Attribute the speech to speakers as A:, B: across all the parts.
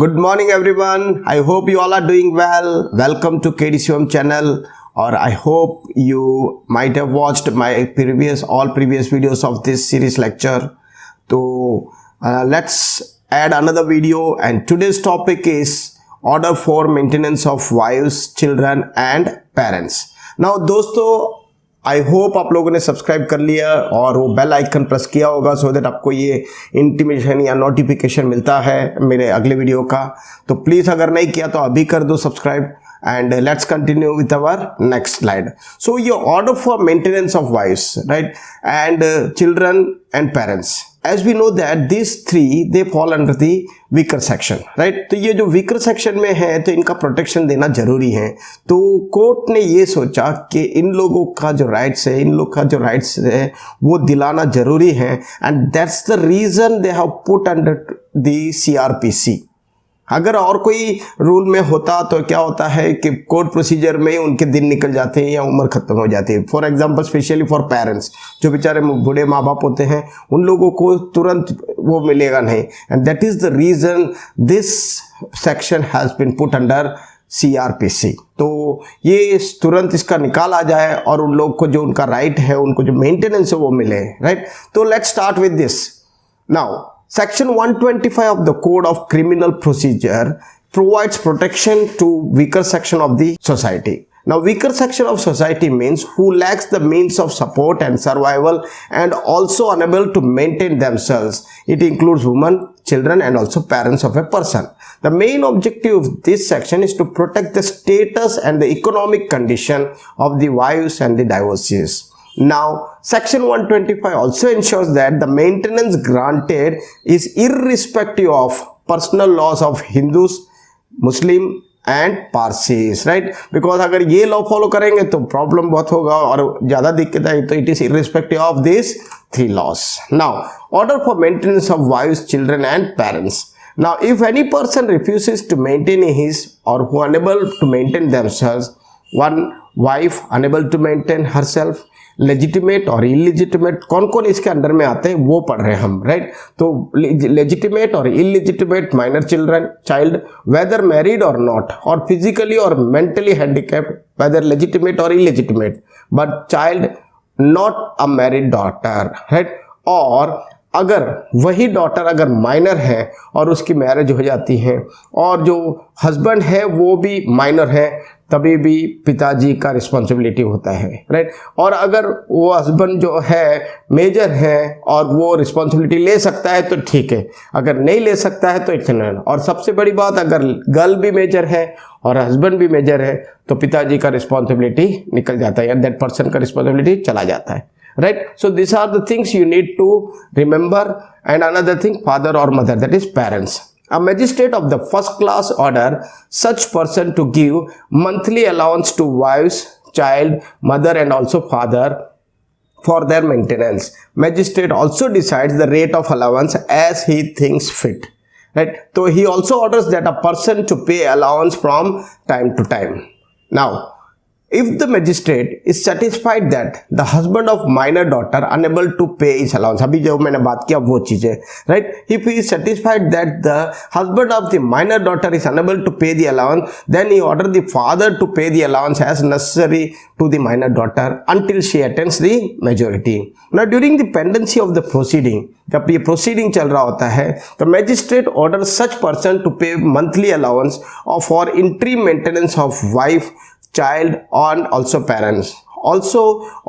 A: Good morning everyone. I hope you all are doing well. Welcome to KDCM channel. Or I hope you might have watched my all previous videos of this series lecture. So let's add another video, and today's topic is order for maintenance of wives, children and parents. Now दोस्तों, I hope आप लोगों ने subscribe कर लिया और वो bell icon press किया होगा सो दैट आपको ये इंटीमेशन या नोटिफिकेशन मिलता है मेरे अगले वीडियो का। तो प्लीज़ अगर नहीं किया तो अभी कर दो subscribe. And let's continue with our next slide. So your order for maintenance of wives, right, and children and parents. As we know that these three they fall under the weaker section, right? तो ये जो weaker section में है तो इनका protection देना जरूरी है। तो कोर्ट ने ये सोचा कि इन लोगों का जो राइट्स है, इन लोग का जो राइट्स है वो दिलाना जरूरी है, and that's the reason they have put under the CRPC. अगर और कोई रूल में होता तो क्या होता है कि कोर्ट प्रोसीजर में उनके दिन निकल जाते हैं या उम्र खत्म हो जाती है। For example specially for parents, जो बेचारे बूढ़े माँ बाप होते हैं उन लोगों को तुरंत वो मिलेगा नहीं, and that is the reason this section has been put under CRPC। तो ये तुरंत इसका निकाल आ जाए और उन लोग को जो उनका राइट है, उनको जो मेंटेनेंस है वो मिले, राइट। तो let's start with this now. Section 125 of the Code of Criminal Procedure provides protection to weaker section of the society. Now, weaker section of society means who lacks the means of support and survival and also unable to maintain themselves. It includes women, children and also parents of a person. The main objective of this section is to protect the status and the economic condition of the wives and the divorcees. Now, Section 125 also ensures that the maintenance granted is irrespective of personal laws of Hindus, Muslim and Parsis, right? Because अगर ये law follow करेंगे तो problem बहुत होगा और ज़्यादा दिक्कत है। तो it is irrespective of these three laws. Now, order for maintenance of wives, children and parents. Now, if any person refuses to maintain his or who unable to maintain themselves, one wife unable to maintain herself, legitimate और illegitimate कौन कौन इसके under में आते हैं वो पढ़ रहे हैं हम, राइट। तो लेजिटिमेट और illegitimate minor child whether married और नॉट, और फिजिकली और मेंटली हैंडीकैप्ड वेदर लेजिटिमेट और illegitimate, but child not a married daughter, right. और अगर वही डॉटर अगर माइनर है और उसकी मैरिज हो जाती है और जो हस्बैंड है वो भी माइनर है, तभी भी पिताजी का रिस्पॉन्सिबिलिटी होता है, राइट। और अगर वो हस्बैंड जो है मेजर है और वो रिस्पॉन्सिबिलिटी ले सकता है तो ठीक है, अगर नहीं ले सकता है तो इतना। और सबसे बड़ी बात, अगर गर्ल भी मेजर है और हस्बैंड भी मेजर है तो पिताजी का रिस्पॉन्सिबिलिटी निकल जाता है या दैट पर्सन का रिस्पॉन्सिबिलिटी चला जाता है, right? So these are the things you need to remember. And another thing, father or mother, that is parents. A magistrate of the first class order such person to give monthly allowance to wives, child, mother and also father for their maintenance. Magistrate also decides the rate of allowance as he thinks fit, right? So he also orders that a person to pay allowance from time to time. Now, if the magistrate is satisfied that the husband of minor daughter unable to pay his allowance, अभी जो मैंने बात किया वो चीज़ें, right? If he is satisfied that the husband of the minor daughter is unable to pay the allowance, then he order the father to pay the allowance as necessary to the minor daughter until she attains the majority. Now, during the pendency of the proceeding, जब ये proceeding चल रहा होता है तो magistrate orders such person to pay monthly allowance for interim maintenance of wife, child and also parents. Also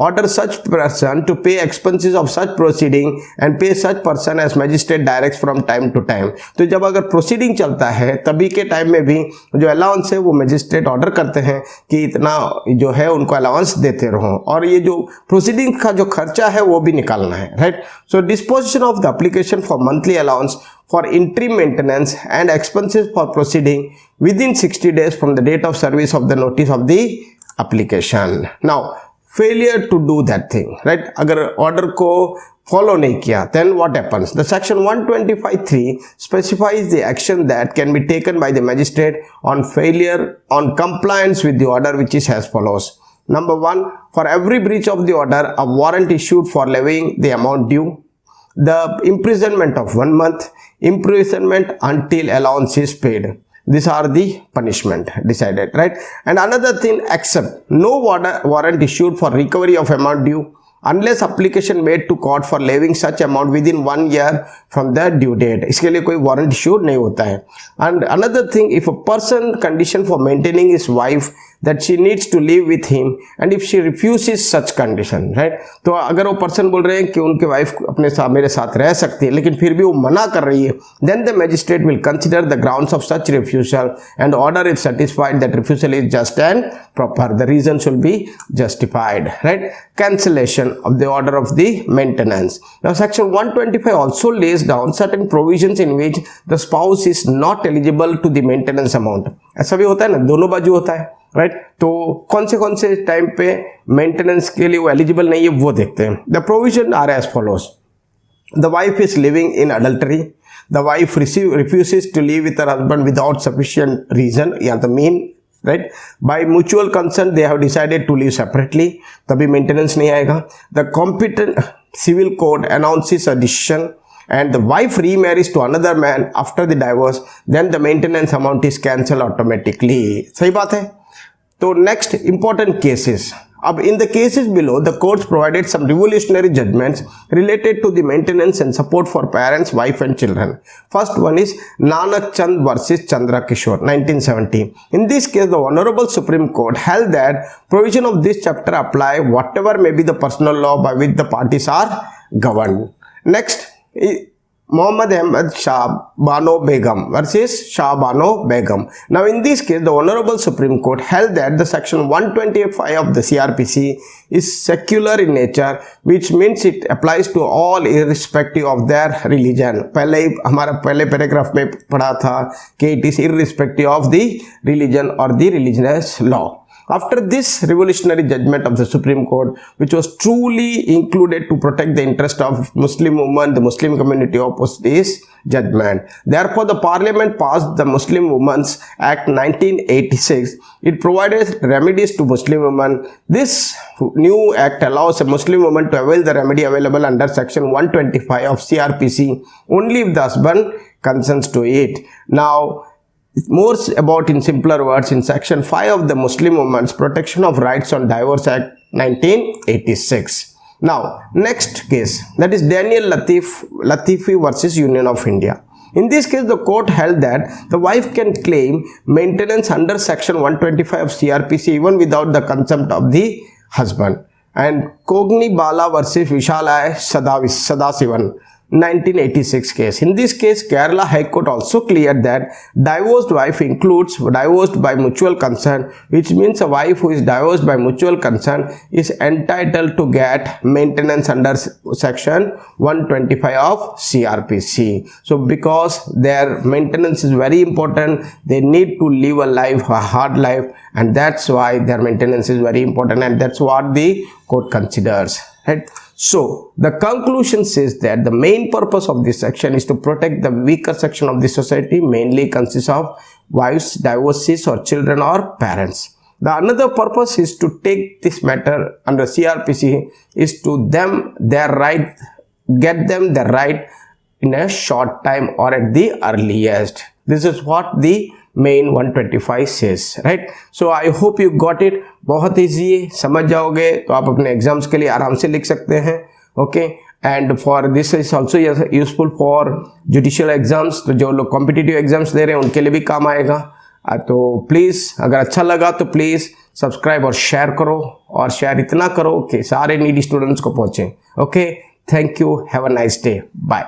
A: order such person to pay expenses of such proceeding and pay such person as magistrate directs from time to time. तो जब अगर proceeding चलता है तभी के time में भी जो अलाउंस है वो मैजिस्ट्रेट ऑर्डर करते हैं कि इतना जो है उनको अलाउंस देते रहो, और ये जो प्रोसीडिंग का जो खर्चा है वो भी निकालना है, right. So disposition of the application for monthly allowance for interim maintenance and expenses for proceeding within 60 days from the date of service of the notice of the application. Now, failure to do that thing, right? अगर order को follow नहीं किया, then what happens? The section 125(3) specifies the action that can be taken by the magistrate on failure on compliance with the order, which is as follows. Number 1, for every breach of the order, a warrant issued for levying the amount due. the imprisonment of 1 month, imprisonment until allowance is paid. These are the punishment decided, right? And another thing, except no warrant issued for recovery of amount due unless application made to court for levying such amount within 1 year from the due date. इसके लिए कोई warrant issued नहीं होता है. And another thing, if a person condition for maintaining his wife that she needs to live with him and if she refuses such condition, right? तो अगर वो person बोल रहे हैं कि उनके wife अपने साथ मेरे साथ रह सकती है लेकिन फिर भी वो मना कर रही है, then the magistrate will consider the grounds of such refusal and order if satisfied that refusal is just and proper. The reason should be justified, right? Cancellation of the order of the maintenance. Now section 125 also lays down certain provisions in which the spouse is not eligible to the maintenance amount. ऐसा भी होता है ना, दोनों बाजू होता है, right? तो कौन से टाइम पे मेंटेनेंस के लिए वो एलिजिबल नहीं है वो देखते हैं. The provision are as follows. The wife is living in adultery, the wife refuses to live with her husband without sufficient reason या the mean, right? By mutual concern they have decided to live separately, तभी maintenance नहीं आएगा. The competent civil court announces a decision and the wife remarries to another man after the divorce, then the maintenance amount is cancelled automatically. सही बात है. तो next important cases. अब in the cases below, the courts provided some revolutionary judgments related to the maintenance and support for parents, wife and children. First one is Nanak Chand versus Chandra Kishore, 1970. In this case, the Honorable Supreme Court held that provision of this chapter apply whatever may be the personal law by which the parties are governed. Next, Muhammad Ahmad Shah Bano Begum versus Shah Bano Begum. Now in this case, the Honorable Supreme Court held that the section 125 of the CRPC is secular in nature, which means it applies to all irrespective of their religion. पहले ही हमारा पहले paragraph में पढ़ा था कि it is irrespective of the religion or the religious law. After this revolutionary judgment of the Supreme Court, which was truly included to protect the interest of Muslim women, the Muslim community opposed this judgment. Therefore, the Parliament passed the Muslim Women's Act 1986. It provided remedies to Muslim women. This new act allows a Muslim woman to avail the remedy available under section 125 of CRPC only if the husband consents to it. Now, more about in simpler words in section 5 of the Muslim Women's Protection of Rights on Divorce Act 1986. Now, next case, that is Daniel Latifi versus Union of India. In this case, the court held that the wife can claim maintenance under section 125 of CRPC even without the consent of the husband. And Kogni Bala versus Vishalaya Sadasivan, 1986 case. In this case, Kerala High Court also cleared that divorced wife includes divorced by mutual consent, which means a wife who is divorced by mutual consent is entitled to get maintenance under section 125 of CRPC. So because their maintenance is very important, they need to live a life, a hard life, and that's why their maintenance is very important, and that's what the court considers, right? So, the conclusion says that the main purpose of this section is to protect the weaker section of the society, mainly consists of wives, divorcees or children or parents. The another purpose is to take this matter under CRPC is to get them the right in a short time or at the earliest. This is what the main 125 says, right? So I hope you got it. बहुत easy है, समझ जाओगे तो आप अपने exams के लिए आराम से लिख सकते हैं. Okay, and for this is also useful for judicial exams. तो जो लोग कॉम्पिटिटिव एग्जाम्स दे रहे हैं उनके लिए भी काम आएगा. तो प्लीज़ अगर अच्छा लगा तो प्लीज़ सब्सक्राइब और शेयर करो, और शेयर इतना करो कि सारे नीडी स्टूडेंट्स को पहुँचे. Okay, thank you, have a nice day, bye.